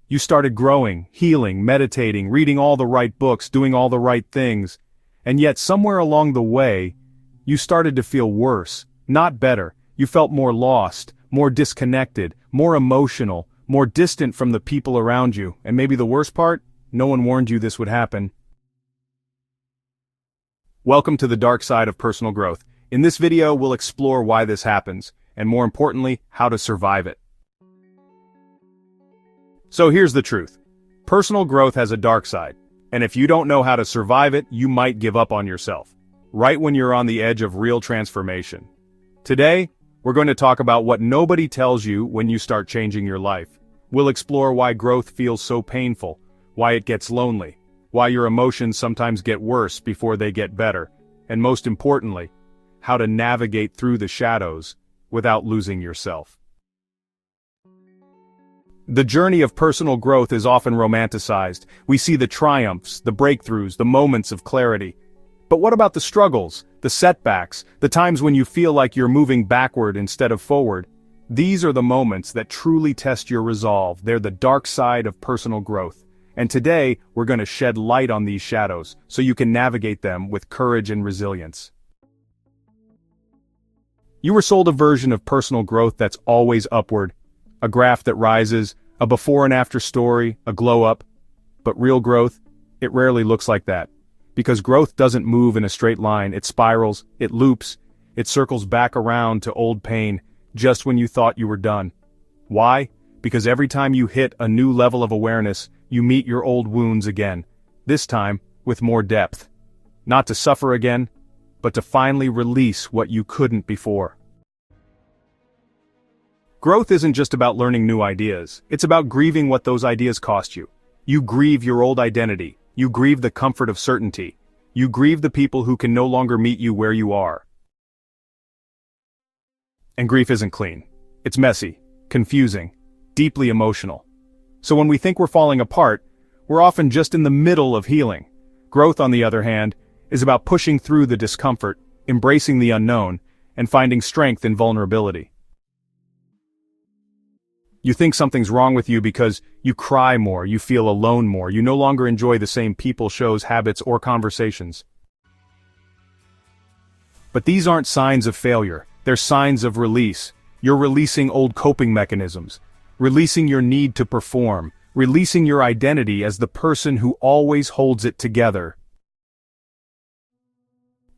You started growing, healing, meditating, reading all the right books, doing all the right things. And yet somewhere along the way, you started to feel worse, not better. You felt more lost, more disconnected, more emotional, more distant from the people around you. And maybe the worst part? No one warned you this would happen. Welcome to the dark side of personal growth. In this video, we'll explore why this happens, and more importantly, how to survive it. So here's the truth. Personal growth has a dark side, and if you don't know how to survive it, you might give up on yourself, right when you're on the edge of real transformation. Today, we're going to talk about what nobody tells you when you start changing your life. We'll explore why growth feels so painful, why it gets lonely, why your emotions sometimes get worse before they get better, and most importantly, how to navigate through the shadows without losing yourself. The journey of personal growth is often romanticized. We see the triumphs, the breakthroughs, the moments of clarity. But what about the struggles, the setbacks, the times when you feel like you're moving backward instead of forward? These are the moments that truly test your resolve. They're the dark side of personal growth. And today, we're going to shed light on these shadows so you can navigate them with courage and resilience. You were sold a version of personal growth that's always upward. A graph that rises, a before and after story, a glow up. But real growth, it rarely looks like that. Because growth doesn't move in a straight line, it spirals, it loops, it circles back around to old pain, just when you thought you were done. Why? Because every time you hit a new level of awareness, you meet your old wounds again. This time, with more depth. Not to suffer again, but to finally release what you couldn't before. Growth isn't just about learning new ideas, it's about grieving what those ideas cost you. You grieve your old identity, you grieve the comfort of certainty, you grieve the people who can no longer meet you where you are. And grief isn't clean. It's messy, confusing, deeply emotional. So when we think we're falling apart, we're often just in the middle of healing. Growth, on the other hand, is about pushing through the discomfort, embracing the unknown, and finding strength in vulnerability. You think something's wrong with you because you cry more, you feel alone more, you no longer enjoy the same people, shows, habits, or conversations. But these aren't signs of failure, they're signs of release. You're releasing old coping mechanisms, releasing your need to perform, releasing your identity as the person who always holds it together.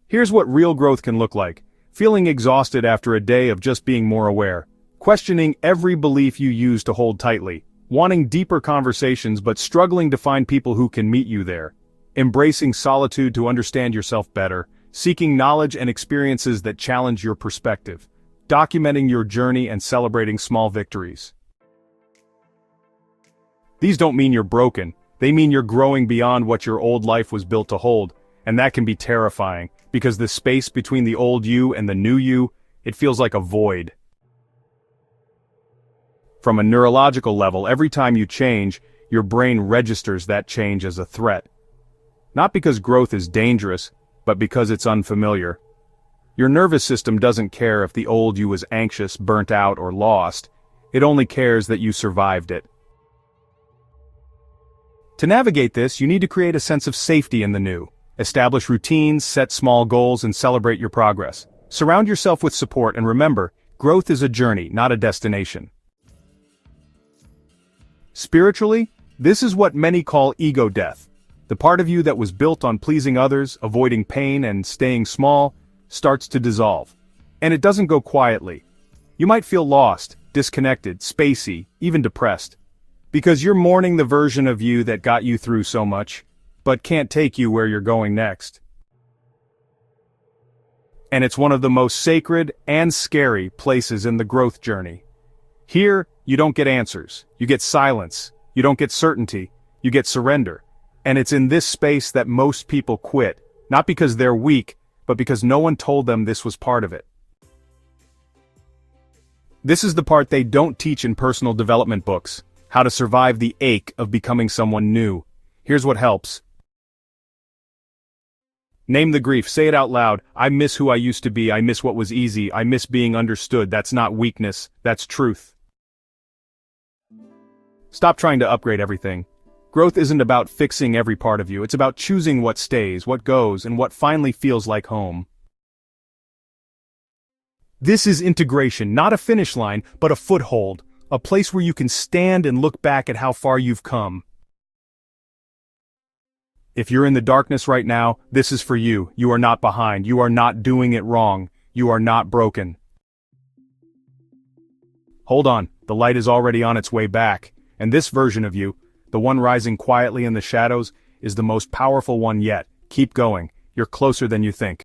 Here's what real growth can look like. Feeling exhausted after a day of just being more aware. Questioning every belief you use to hold tightly, wanting deeper conversations but struggling to find people who can meet you there, embracing solitude to understand yourself better, seeking knowledge and experiences that challenge your perspective, documenting your journey and celebrating small victories. These don't mean you're broken, they mean you're growing beyond what your old life was built to hold, and that can be terrifying, because the space between the old you and the new you, it feels like a void. From a neurological level, every time you change, your brain registers that change as a threat. Not because growth is dangerous, but because it's unfamiliar. Your nervous system doesn't care if the old you was anxious, burnt out, or lost. It only cares that you survived it. To navigate this, you need to create a sense of safety in the new. Establish routines, set small goals, and celebrate your progress. Surround yourself with support, and remember, growth is a journey, not a destination. Spiritually, this is what many call ego death. The part of you that was built on pleasing others, avoiding pain, and staying small, starts to dissolve. And it doesn't go quietly. You might feel lost, disconnected, spacey, even depressed. Because you're mourning the version of you that got you through so much, but can't take you where you're going next. And it's one of the most sacred and scary places in the growth journey. Here, you don't get answers, you get silence, you don't get certainty, you get surrender. And it's in this space that most people quit, not because they're weak, but because no one told them this was part of it. This is the part they don't teach in personal development books, how to survive the ache of becoming someone new. Here's what helps. Name the grief, say it out loud. I miss who I used to be, I miss what was easy, I miss being understood. That's not weakness, that's truth. Stop trying to upgrade everything. Growth isn't about fixing every part of you, it's about choosing what stays, what goes, and what finally feels like home. This is integration, not a finish line, but a foothold, a place where you can stand and look back at how far you've come. If you're in the darkness right now, this is for you. You are not behind, you are not doing it wrong, you are not broken. Hold on, the light is already on its way back, and this version of you, the one rising quietly in the shadows, is the most powerful one yet. Keep going, you're closer than you think.